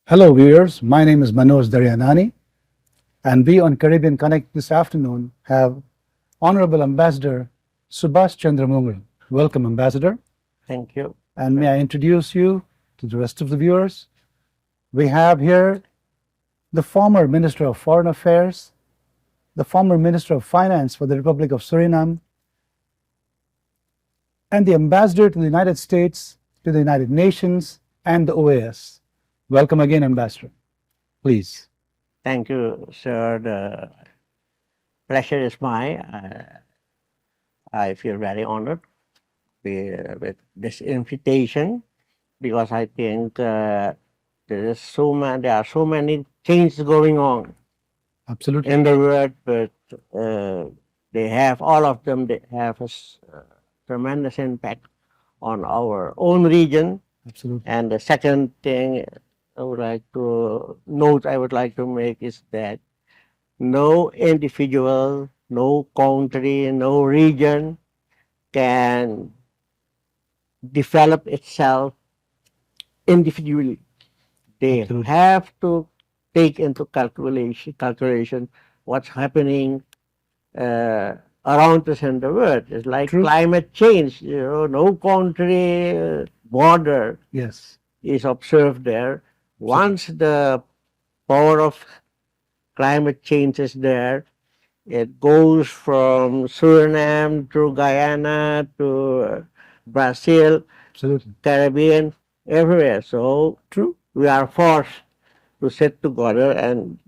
Hello, viewers. My name is Manoj Daryanani, and we on Caribbean Connect this afternoon have Honorable Ambassador Subhas Mungra. Welcome, Ambassador. Thank you. And may I introduce you to the rest of the viewers? We have here the former Minister of Foreign Affairs, the former Minister of Finance for the Republic of Suriname, and the Ambassador to the United States, to the United Nations, and the OAS. Welcome again, Ambassador. Please. Thank you, sir. The pleasure is mine. I feel very honored with this invitation because I think there are so many things going on Absolutely. in the world, but they have all of them. They have a tremendous impact on our own region. Absolutely. And the second thing I would like to make is that no individual, no country, no region can develop itself individually. They Absolutely. have to take into calculation what's happening around us in the world. It's like True. climate change. No country border Yes. is observed there. Once the power of climate change is there, it goes from Suriname to Guyana to Brazil, Absolutely. Caribbean, everywhere. So True. we are forced to sit together and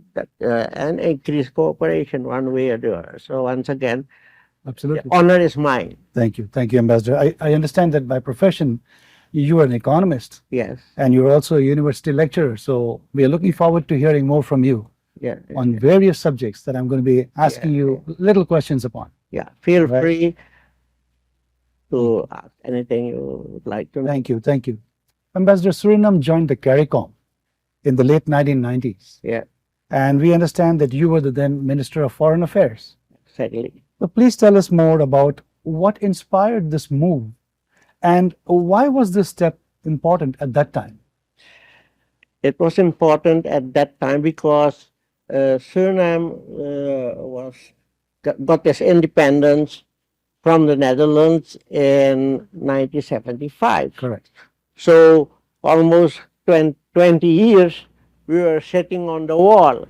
increase cooperation one way or the other. So once again, the Absolutely. honor is mine. Thank you. Thank you, Ambassador. I understand that by profession, you are an economist Yes. and you're also a university lecturer. So we are looking forward to hearing more from you Yeah. on various subjects that I'm going to be asking you little questions upon. Yeah. Feel Right. free to ask anything you would like to know. Thank you. Thank you. Ambassador, Suriname joined the CariCom in the late 1990s. Yeah. And we understand that you were the then Minister of Foreign Affairs. Exactly. So please tell us more about what inspired this move and why was this step important at that time? It was important at that time because Suriname got its independence from the Netherlands in 1975. Correct. So almost 20 years we were sitting on the wall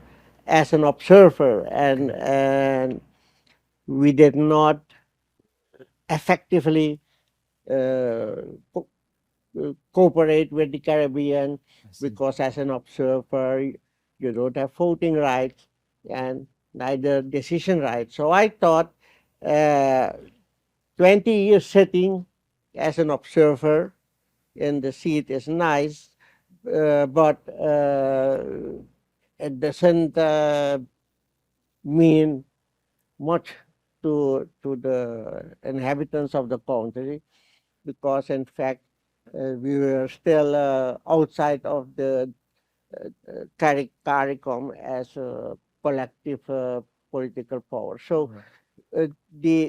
as an observer, and we did not effectively cooperate with the Caribbean because as an observer you don't have voting rights and neither decision rights. So I thought 20 years sitting as an observer in the seat is nice, but it doesn't mean much to the inhabitants of the country because in fact we were still outside of the CARICOM as a collective political power. So the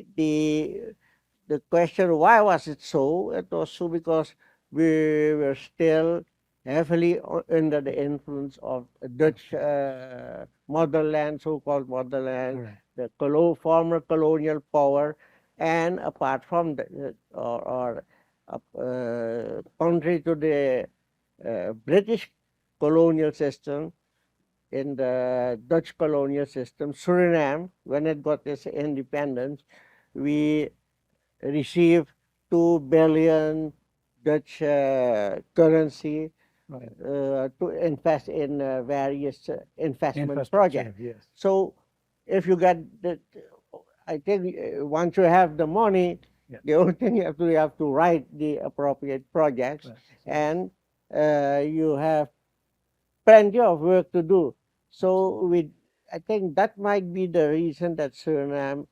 question, why was it so? It was so because we were still heavily under the influence of Dutch motherland, so-called motherland, the former colonial power, and apart from the, or contrary to the British colonial system, in the Dutch colonial system, Suriname, when it got its independence, we received 2 billion Dutch currency to invest in various investment projects. Yes. So if you get the, I think once you have the money, the only thing you have to write the appropriate projects, and you have plenty of work to do. So I think that might be the reason that Suriname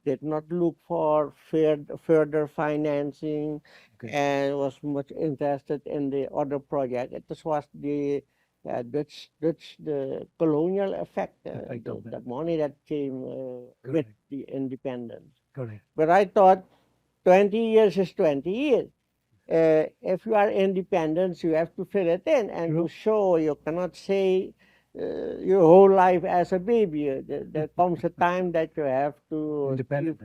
did not look for further financing and was much interested in the other project. It was the the colonial effect, the money that came with the independence. Correct. But I thought 20 years is 20 years. if you are independent, you have to fill it in and True. to show. You cannot say your whole life as a baby. There comes a time that you have to Independent.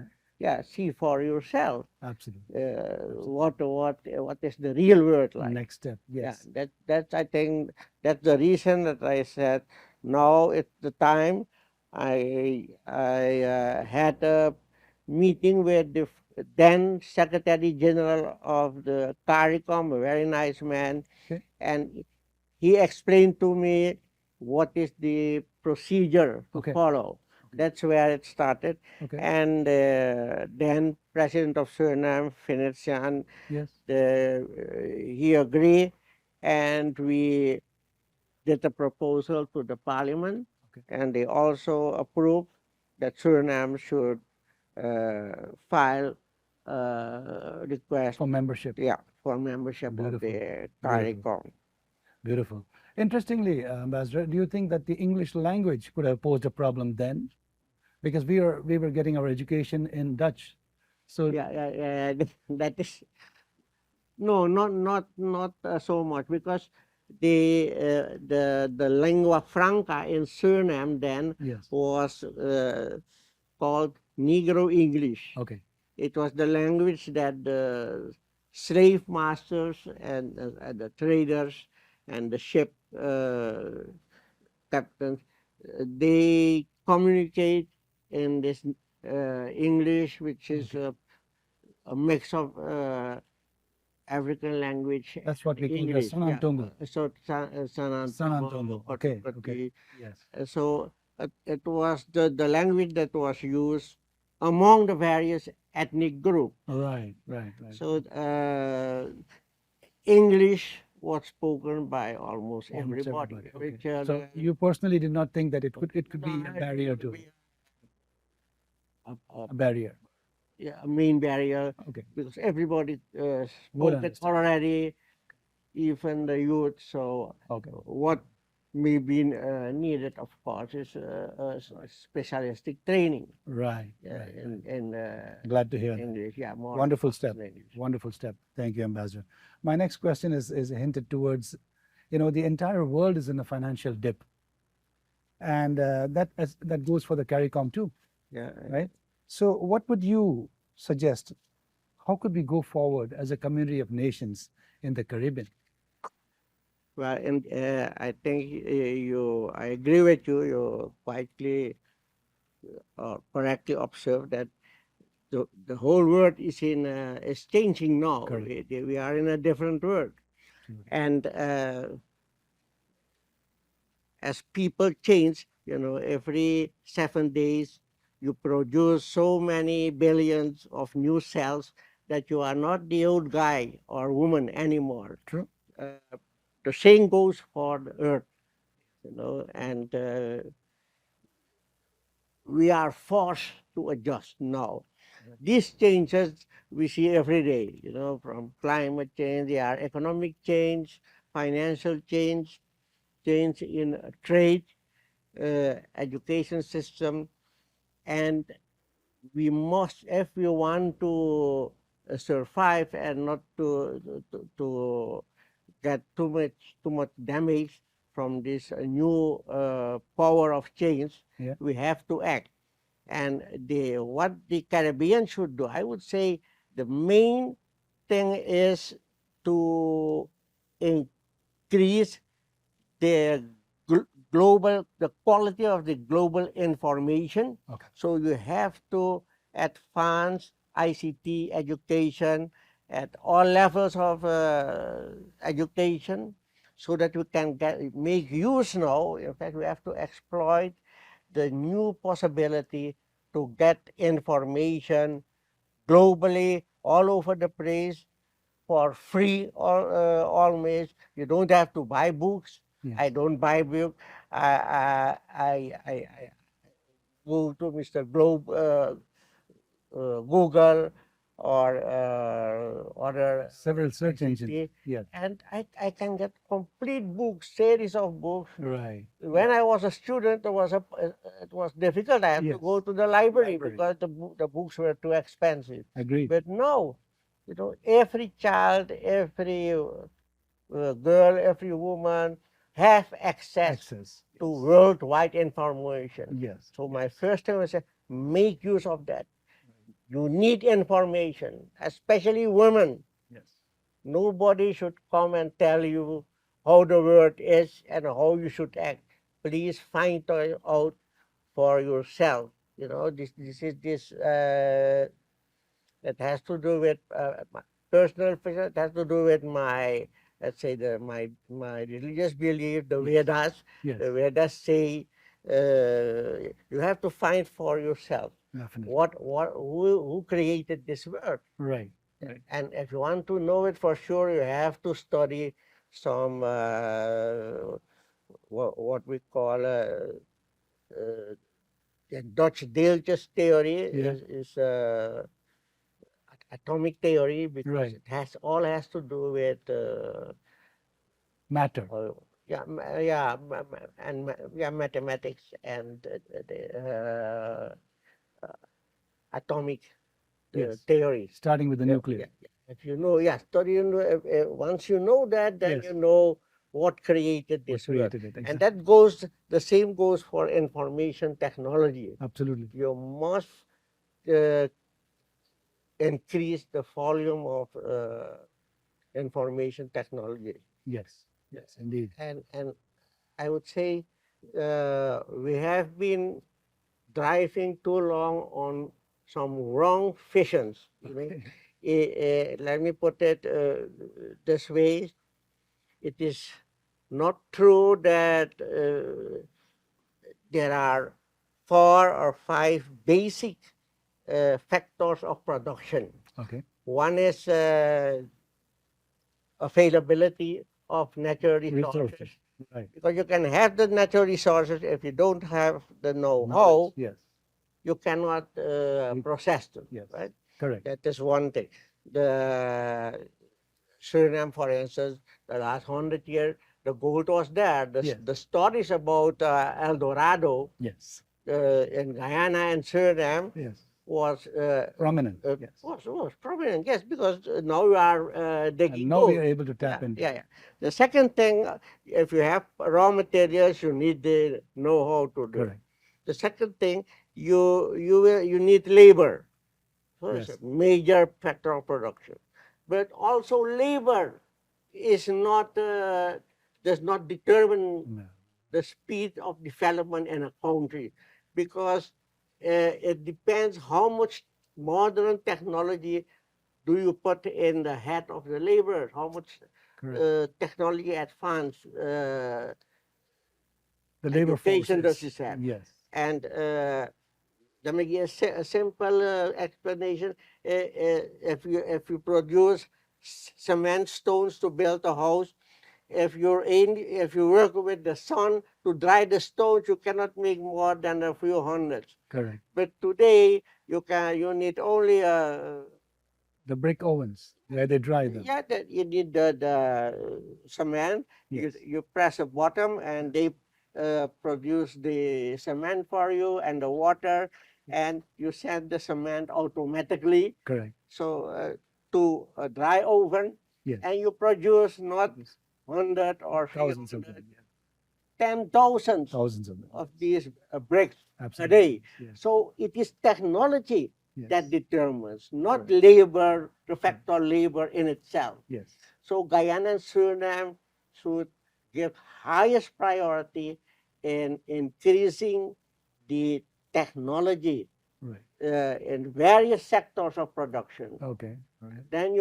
see for yourself Absolutely. what is the real world like. Next step. Yes. Yeah, that's I think that's the reason that I said now it's the time. I had a meeting with the then Secretary General of the CARICOM, a very nice man, Okay. and he explained to me what is the procedure to Okay. follow. That's where it started. Okay. And then President of Suriname, Finetian, Yes. he agreed, and we did a proposal to the parliament, Okay. and they also approved that Suriname should file request For membership. for membership of Beautiful. the Beautiful. CARICOM. Beautiful. Interestingly, Ambassador, do you think that the English language could have posed a problem then? Because we were getting our education in Dutch. So Yeah, that is no, not so much because the lingua franca in Suriname then yes. was called Negro English. Okay. It was the language that the slave masters and the traders and the ship captains they communicate in this English, which is a mix of African language. That's what we call the English. Sanantongo. So Sanantongo. Sanantongo. Okay. Okay. Yes. So it was the language that was used among the various ethnic groups. Right. Right. Right. So English was spoken by almost everybody. Okay. So you personally did not think that it could be a barrier to a barrier. Yeah, a main barrier. Okay. Because everybody Would spoke it understand. already, even the youth. So Okay. what may be needed, of course, is specialistic training. Right. Right. In Glad to hear that. English. Yeah, more Wonderful step. language. Wonderful step. Thank you, Ambassador. My next question is hinted towards, the entire world is in a financial dip, and that goes for the CARICOM too, Yeah. right? So, what would you suggest? How could we go forward as a community of nations in the Caribbean? Well, and I think I agree with you. You quietly or correctly observe that the whole world is changing now. Correct. We are in a different world, and as people change, every 7 days you produce so many billions of new cells that you are not the old guy or woman anymore. True. The same goes for the earth, and we are forced to adjust now. These changes we see every day, from climate change, there are economic change, financial change, change in trade, education system, and we must, if we want to survive and not to get too much damage from this new power of change, Yeah. we have to act. And what the Caribbean should do, I would say, the main thing is to increase the the quality of the global information. Okay. So you have to advance ICT education at all levels of education, so that we can make use now. In fact, we have to exploit the new possibility to get information globally all over the place for free or always. You don't have to buy books. Yes. I don't buy books. I go to Mr. Google or other Several search ICT, engines. Yes. and I can get complete books, series of books. Right. When I was a student, it was difficult. I had Yes. to go to the library Library. because the books were too expensive. Agreed. But now, every child, every girl, every woman have access to Yes. worldwide information. Yes. So my first thing was make use of that. You need information, especially women. Yes. Nobody should come and tell you how the world is and how you should act. Please find out for yourself. This is this that has to do with my personal. It has to do with my, let's say, my religious belief. The Vedas. Yes. The Vedas say you have to find for yourself Definitely. who created this world. Right. Right. And if you want to know it for sure, you have to study some what we call the Dutch Deeltjes theory Yeah. is atomic theory, because Right. it has to do with Matter. mathematics and atomic Yes. theory. Starting with the nuclear. If you know, once you know that, then Yes. you know what created What this world. created it? And Exactly. the same goes for information technology. Absolutely. You must uh, increase the volume of information technology. Yes. Yes. Indeed. And I would say we have been driving too long on some wrong visions. Let me put it this way. It is not true that there are 4 or 5 basic factors of production. Okay. One is availability of natural resources. Right. Because you can have the natural resources, if you don't have the know-how, Yes. you cannot process them. Yes. Right? Correct. That is one thing. The Suriname, for instance, the last 100 years, the gold was there. The stories about El Dorado Yes. in Guyana and Suriname Yes. was Prominent. Yes. was prominent. Yes, because now we are And digging now we gold. are able to tap into. Yeah. The second thing, if you have raw materials, you need the know-how to do it. Correct. The second thing, you need labor. So it's Yes. a major factor of production. But also labor is not does not determine No. the speed of development in a country, because it depends how much modern technology do you put in the head of the laborers, how much Correct. technology advanced The labor education does forces. this have. Yes. And let me give a simple explanation. If you produce cement stones to build a house, if you work with the sun to dry the stones, you cannot make more than a few hundreds. Correct. But today you need only The brick ovens where they dry them. that you need the cement. Yes. You press a button and they produce the cement for you and the water, and you send the cement automatically. Correct. So to a dry oven, Yes. and you produce not 100 or Thousands of 300, them. Yeah. 10,000 Thousands of them. of these bricks a Absolutely. day. Yes. So it is technology Yes. that determines, not Correct. labor, the factor labor in itself. Yes. So Guyana and Suriname should give highest priority in increasing the technology Right. in various sectors of production. Okay. All right. Then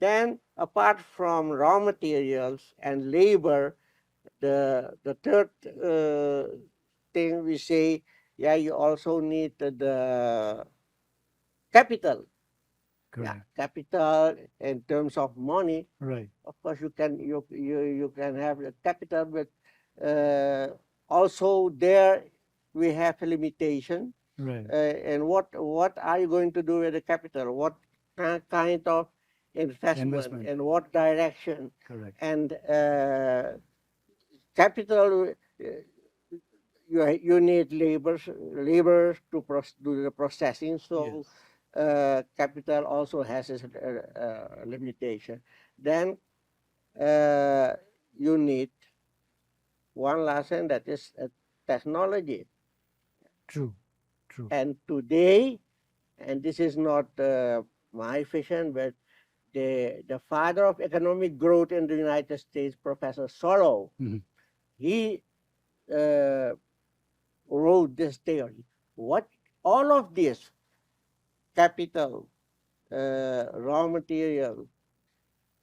then apart from raw materials and labor, the third thing we say, you also need the capital. Correct. Capital in terms of money. Right. Of course, you can have the capital, but also there we have a limitation. Right. And what are you going to do with the capital? What kind of investment, in what direction? Correct. And capital, you need labor to do the processing. So Yes. capital also has its limitation. Then you need one lesson, that is technology. True. True. And today, and this is not my vision, but the father of economic growth in the United States, Professor Solow, Mhm. he uh, wrote this theory. What all of this capital, raw material,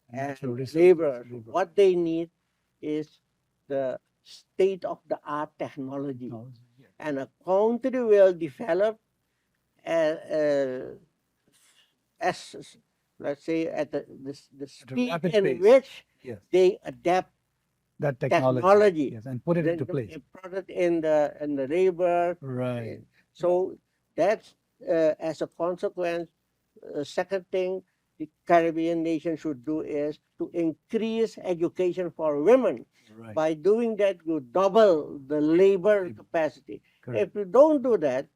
and Natural resources, labor, labor. what they need is the state of the art technology. Technology, yeah. And a country will develop as let's say at the At a speed rapid in pace. which Yes. they adapt That technology. technology, Yes, and put it then into place. put it in the labor. Right. So that's as a consequence. Second thing the Caribbean nation should do is to increase education for women. Right. By doing that, you double the labor capacity. Correct. If you don't do that,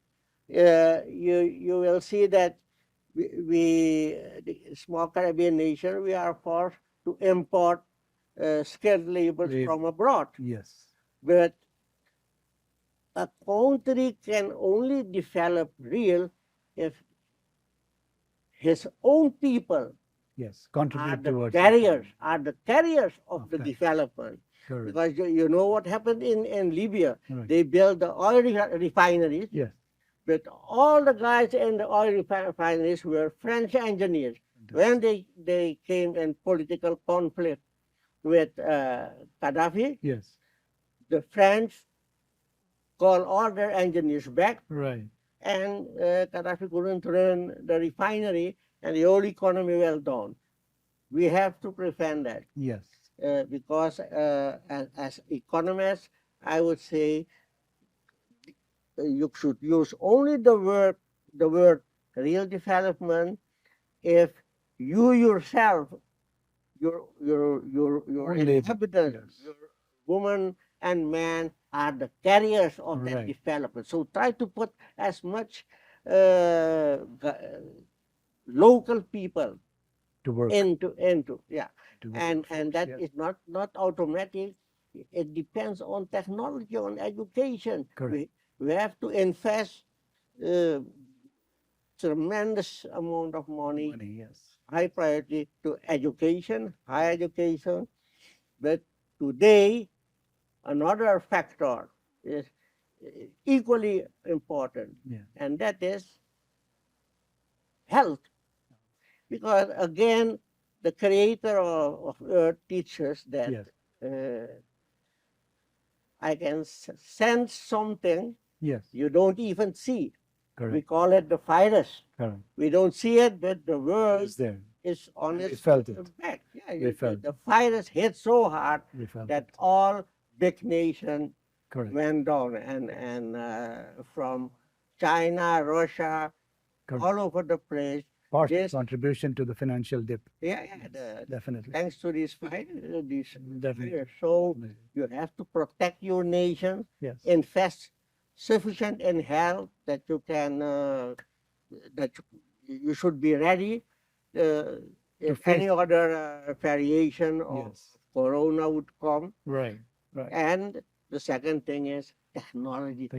you will see that the small Caribbean nation, we are forced to import skilled labor from abroad. Yes. But a country can only develop real if his own people Yes. are Contribute the towards carriers, of of the that. development. Correct. Because you know what happened in Libya? Right. They built the oil refineries, Yes. but all the guys in the oil refineries were French engineers. When they came in political conflict with Gaddafi, Yes. the French called all their engineers back, Right. and Gaddafi couldn't run the refinery, and the whole economy went down. We have to prevent that Yes. because as economists, I would say you should use only the word real development if you yourself, your Own labor. inhabitants, Yes. your woman and man are the carriers of that Right. development. So try to put as much local people To work. into yeah, To and that yes. is not automatic. It depends on technology, on education. Correct. We have to invest uh, tremendous amount of money, Money. Yes. high priority to education, higher education. But today, another factor is equally important, Yeah. and that is health. Because again, the creator of Earth teaches that Yes. I can sense something Yes. you don't even see. We Correct. call it the virus. Correct. We don't see it, but the world It's there. is on We its felt it. back. Yeah, We felt the virus hit so hard We felt that it. all big nations Correct. went down, and from China, Russia, Correct. all over the place. Partial This, contribution to the financial dip. yeah, Definitely. thanks to this virus, Definitely. virus. So Definitely. you have to protect your nation, Yes. invest sufficient in health that you can that you should be ready if face any other variation of Yes. corona would come. Right. Right. And the second thing is technology.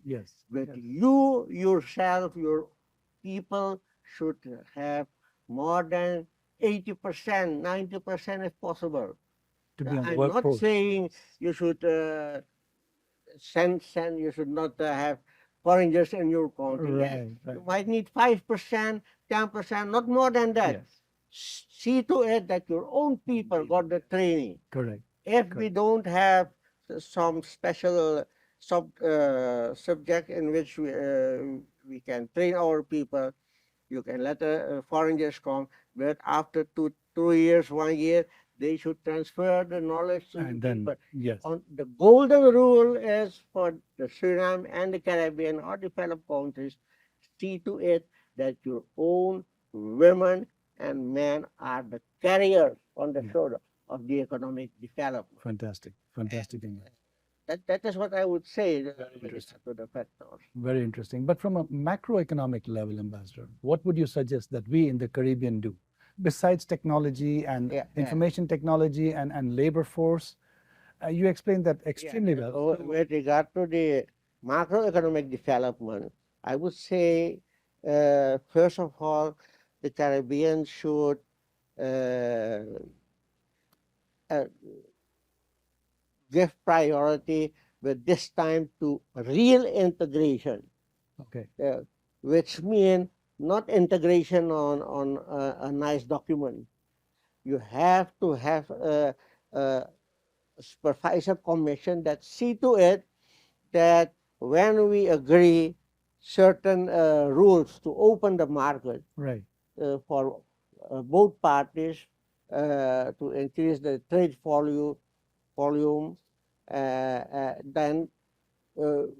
Yes. But Yes. you yourself, your people should have more than 80%, 90% if possible. To be on the I'm not workforce. saying you should you should not have foreigners in your country. Yes, Right. Right. you might need 5%, 10%, not more than that. Yes. See to it that your own people got the training. Correct. If we don't have some special subject in which we can train our people, you can let foreigners come, but after 2 years, 1 year, they should transfer the knowledge to And the then people. yes. The golden rule is for the Suriname and the Caribbean or developed countries, see to it that your own women and men are the carriers on the Yeah. shoulder of the economic development. Fantastic. Fantastic. England. That is what I would say interesting. to the factors. Very interesting. But from a macroeconomic level, Ambassador, what would you suggest that we in the Caribbean do? Besides technology and Yeah, yeah. information technology and labor force, you explained that extremely Yeah. well. With regard to the macroeconomic development, I would say, first of all, the Caribbean should uh, uh, give priority with this time to real integration, Okay. uh, which means not integration on a nice document. You have to have a supervisor commission that see to it that when we agree certain rules to open the market Right. for both parties to increase the trade volume, then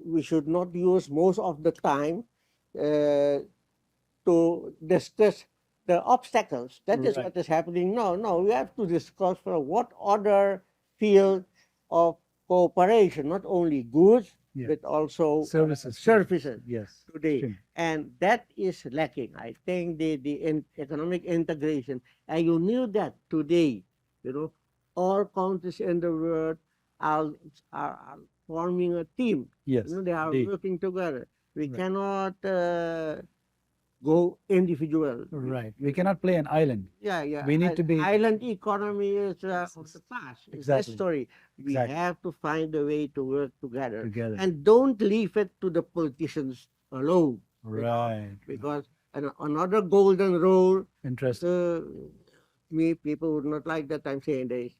we should not use most of the time uh, to discuss the obstacles. That is Right. what is happening now. No, we have to discuss for what other field of cooperation, not only goods, Yeah. but also Services. services Yes. today. Extreme. And that is lacking. I think the economic integration, and you knew that today, you know, all countries in the world are, are forming a team. Yes. You know, they are Indeed. working together. We Right. cannot go individual. Right. We cannot play an island. Yeah, yeah. We need to be Island economy is of the past. It's exactly. history. We Exactly. have to find a way to work together. Together. And don't leave it to the politicians alone. Right. Because another golden rule, Interesting. me, people would not like that I'm saying this.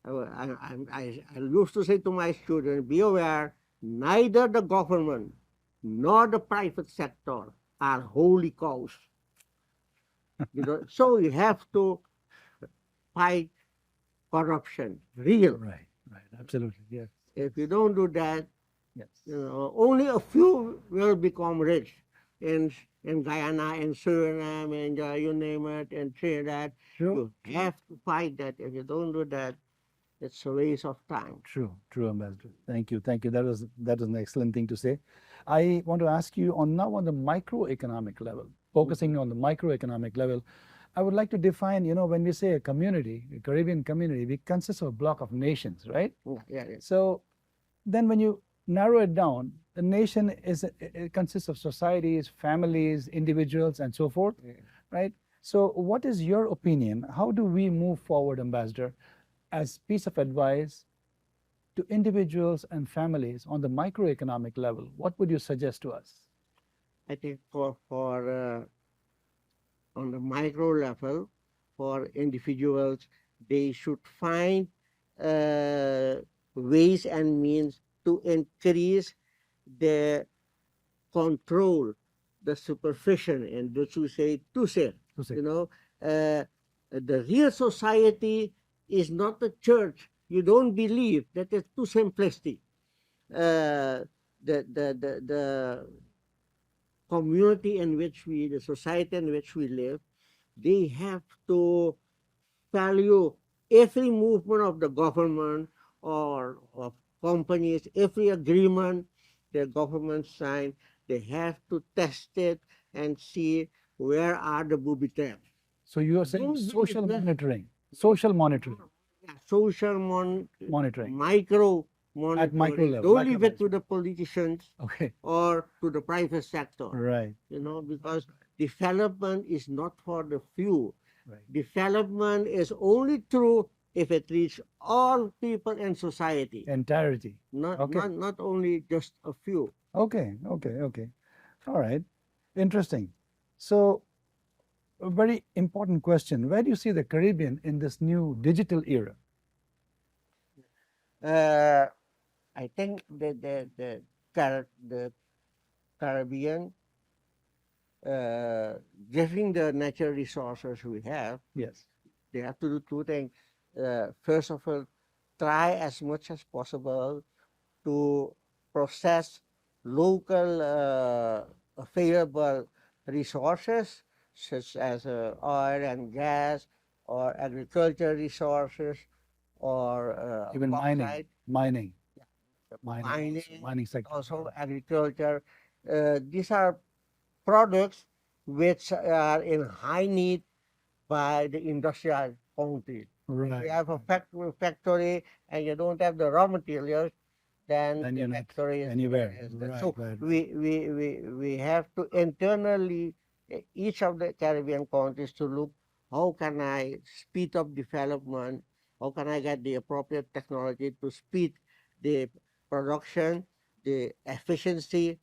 I used to say to my students, be aware, neither the government nor the private sector are holy cows. So you have to fight corruption, real. Right. Right. Absolutely. Yes. If you don't do that, Yes. only a few will become rich in Guyana, in Suriname, and you name it, and Trinidad. True. You have to fight that. If you don't do that, it's a waste of time. True. True, Ambassador. Thank you. Thank you. That was an excellent thing to say. I want to ask you on the microeconomic level, focusing on the microeconomic level. I would like to define, when we say a community, a Caribbean community, we consist of a block of nations, right? Yeah. So then when you narrow it down, the nation it consists of societies, families, individuals, and so forth, right? So what is your opinion? How do we move forward, Ambassador, as piece of advice to individuals and families on the microeconomic level? What would you suggest to us? I think for on the micro level, for individuals, they should find ways and means to increase the control, the supervision, and those who say to say, the real society is not the church. You don't believe that it's too simplistic. The community in which the society in which we live, they have to value every movement of the government or of companies, every agreement the government sign. They have to test it and see where are the booby traps. So you are saying social monitoring, social monitoring. Yeah, social monitoring, micro monitoring. At micro level. Don't leave it to the politicians Okay. or to the private sector. Right. Because development is not for the few. Right. Development is only true if it reaches all people in society. Entirety. Not only just a few. Okay. All right. Interesting. So, a very important question. Where do you see the Caribbean in this new digital era? I think the Caribbean, given the natural resources we have, Yes. they have to do two things. First of all, try as much as possible to process local available resources such as oil and gas or agricultural resources or Even bauxite. mining. mining sector. also agriculture. These are products which are in high need by the industrial country. If Right. you have a factory and you don't have the raw materials, then Then the you're not factory is anywhere. is Right, so right. we have to internally each of the Caribbean countries to look how can I speed up development, how can I get the appropriate technology to speed the production, the efficiency,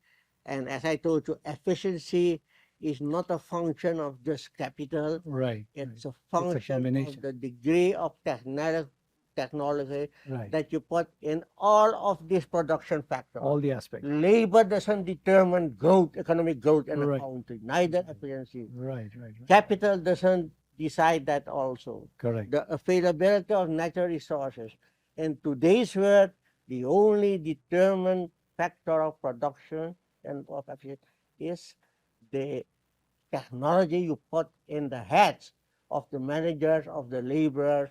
and as I told you, efficiency is not a function of just capital. Right. It's a It's a function of combination. the degree of technology Right. that you put in all of these production factors. All the aspects. Labor doesn't determine growth, economic growth in a Right. country, neither efficiency. Right, right, right. Capital doesn't decide that also. Correct. The availability of natural resources. In today's world, the only determined factor of production and of efficiency is the technology you put in the heads of the managers, of the laborers,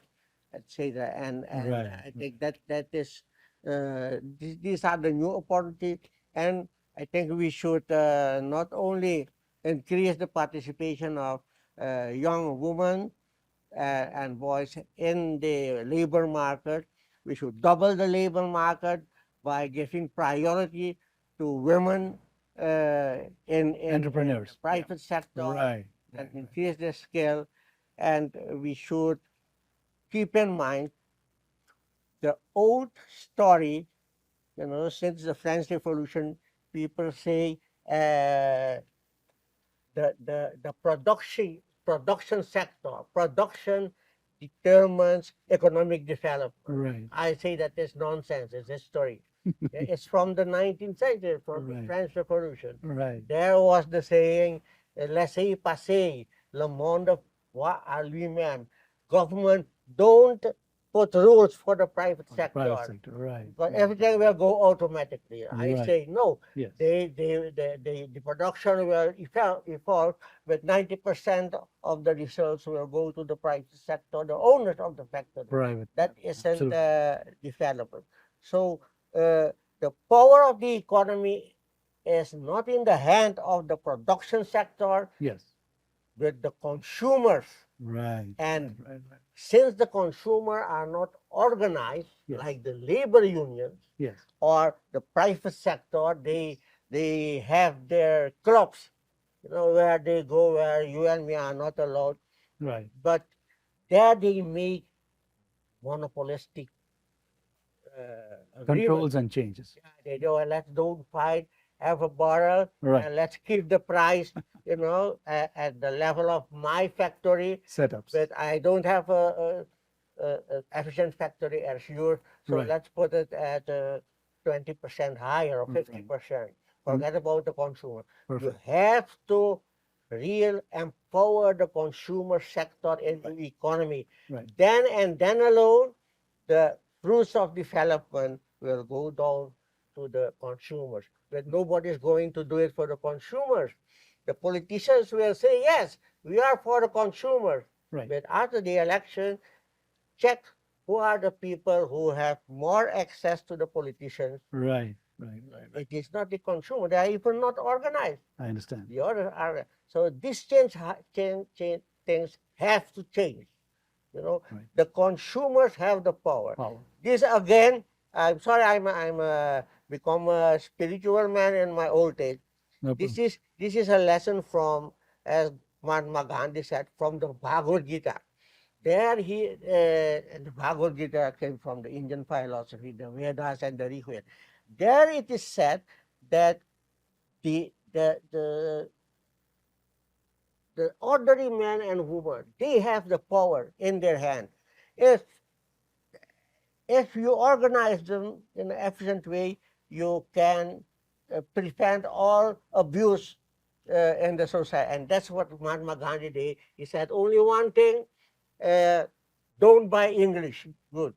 etc. And Right. I think that is these are the new opportunities, and I think we should not only increase the participation of young women and boys in the labor market. We should double the labor market by giving priority to women in Entrepreneurs. the private sector Right. and increase their skill. And we should keep in mind the old story, since the French Revolution, people say the production sector, production determines economic development. Right. I say that is nonsense. It's history. It's from the 19th century, from the Right. French Revolution. Right. There was the saying, laissez-passer, le monde voit à lui-même. Government don't put rules for the private sector. Private sector. Right. But everything will go automatically. I Right. say no. Yes. The production will evolve, but 90% of the results will go to the private sector, the owners of the factory. Private. That isn't Absolutely. development. So the power of the economy is not in the hand of the production sector, Yes. but the consumers. Right. And right, right. Since the consumer are not organized, Yes. like the labor unions Yes. or the private sector, they have their clubs, where they go where you and me are not allowed. Right. But there they make monopolistic Controls and changes. They do, let's don't fight, have a barrel, Right. and let's keep the price, at the level of my factory. Setups. But I don't have a efficient factory as yours, so Right. let's put it at 20% higher or 50%. Forget about the consumer. You Perfect. have to empower the consumer sector in the economy. Right. Then alone, the fruits of development will go down to the consumers. But nobody is going to do it for the consumers. The politicians will say, yes, we are for the consumers. Right. But after the election, check who are the people who have more access to the politicians. Right. Right. Right. Right. It is not the consumer. They are even not organized. I understand. The others are. So these things have to change. Right. The consumers have the power. Power. This again, I'm sorry, I'm become a spiritual man in my old age. No This problem. is a lesson from, as Mahatma Gandhi said, from the Bhagavad Gita. There the Bhagavad Gita came from the Indian philosophy, the Vedas and the Rigveda. There it is said that the ordinary man and woman, they have the power in their hand. If you organize them in an efficient way, you can prevent all abuse in the society. And that's what Mahatma Gandhi did. He said only one thing, don't buy English. Good.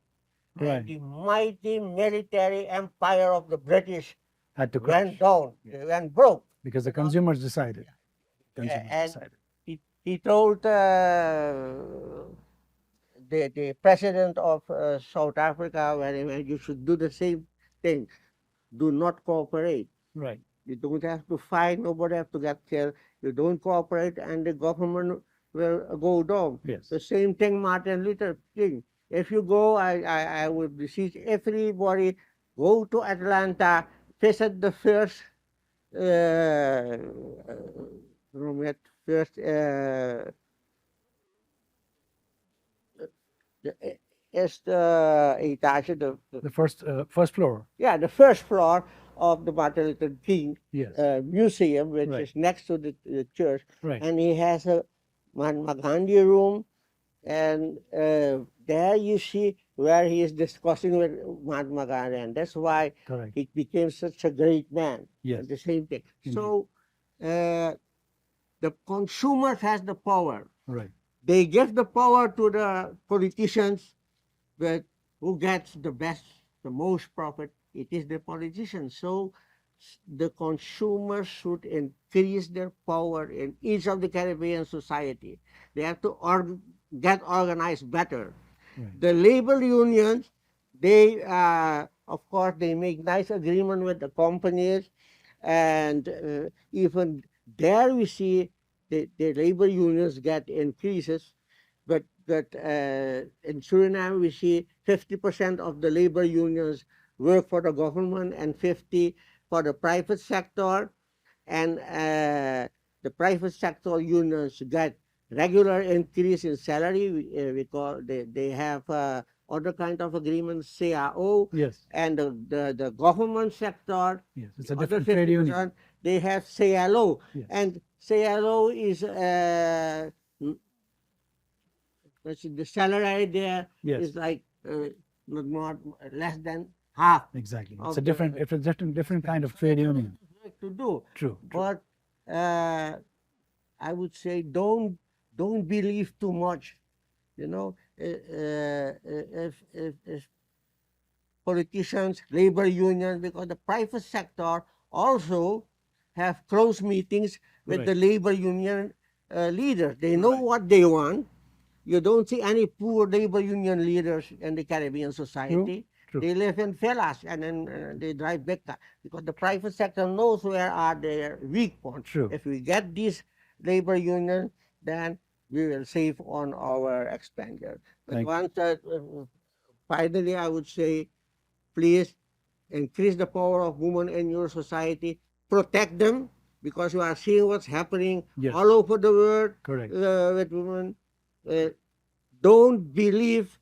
Right. And the mighty military empire of the British Had to crash. went down, Yes. went broke. Because the consumers decided. Consumers And decided. he told the president of South Africa, where you should do the same thing. do not cooperate. Right. You don't have to fight, nobody have to get killed. You don't cooperate and the government will go down. Yes. The same thing Martin Luther King. If you go, I would beseech everybody, go to Atlanta, visit the first, first, the etage, The first floor. yeah, the first floor of the Martin Luther King Yes. museum, which Right. is next to the church, Right. and he has a Mahatma Gandhi room, and there you see where he is discussing with Mahatma Gandhi, and that's why Correct. he became such a great man. Yes. And the same thing. Indeed. So the consumer has the power. Right. They give the power to the politicians, but who gets the best, the most profit? It is the politicians. So the consumers should increase their power in each of the Caribbean society. They have to get organized better. Right. The labor unions, they, of course, they make nice agreement with the companies, and even there we see the labor unions get increases, but in Suriname we see 50% of the labor unions work for the government and 50 for the private sector, and the private sector unions get regular increase in salary. We call they have other kind of agreements, CAO, Yes. and the government sector. Yes. It's a Other different trade union. 50%, they have CLO, Yes. and CLO is the salary there Yes. is like not less than half Exactly. of It's a different. It's a different kind of trade union. to do. True. True. But I would say don't believe too much. You know, if politicians, labor unions, because the private sector also have close meetings with Right. the labor union leaders. They know Right. what they want. You don't see any poor labor union leaders in the Caribbean society. True. They live in villas and then they drive big cars because the private sector knows where are their weak points. True. If we get these labor unions, then we will save on our expenditure. But Thank you. once finally, I would say, please increase the power of women in your society, protect them, because you are seeing what's happening Yes. all over the world Correct. with women. Don't believe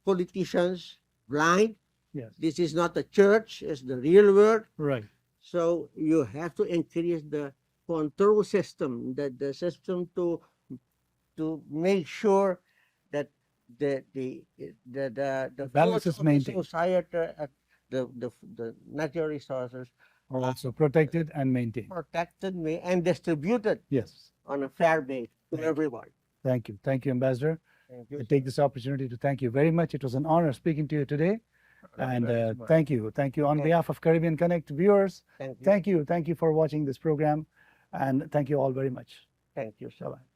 politicians blind. Yes. This is not a church, it's the real world. Right. So you have to increase the control system, the system to make sure that the balance fruits is of the maintained. society, the natural resources Are also protected and maintained. protected and distributed Yes. on a fair base to Thank you. everyone. Thank you. Thank you, Ambassador. Thank I you. take this opportunity to thank you very much. It was an honor speaking to you today. And thank you. Thank you on behalf of Caribbean Connect viewers. Thank you. Thank you. Thank you for watching this program. And thank you all very much. Thank you, sir. Bye-bye.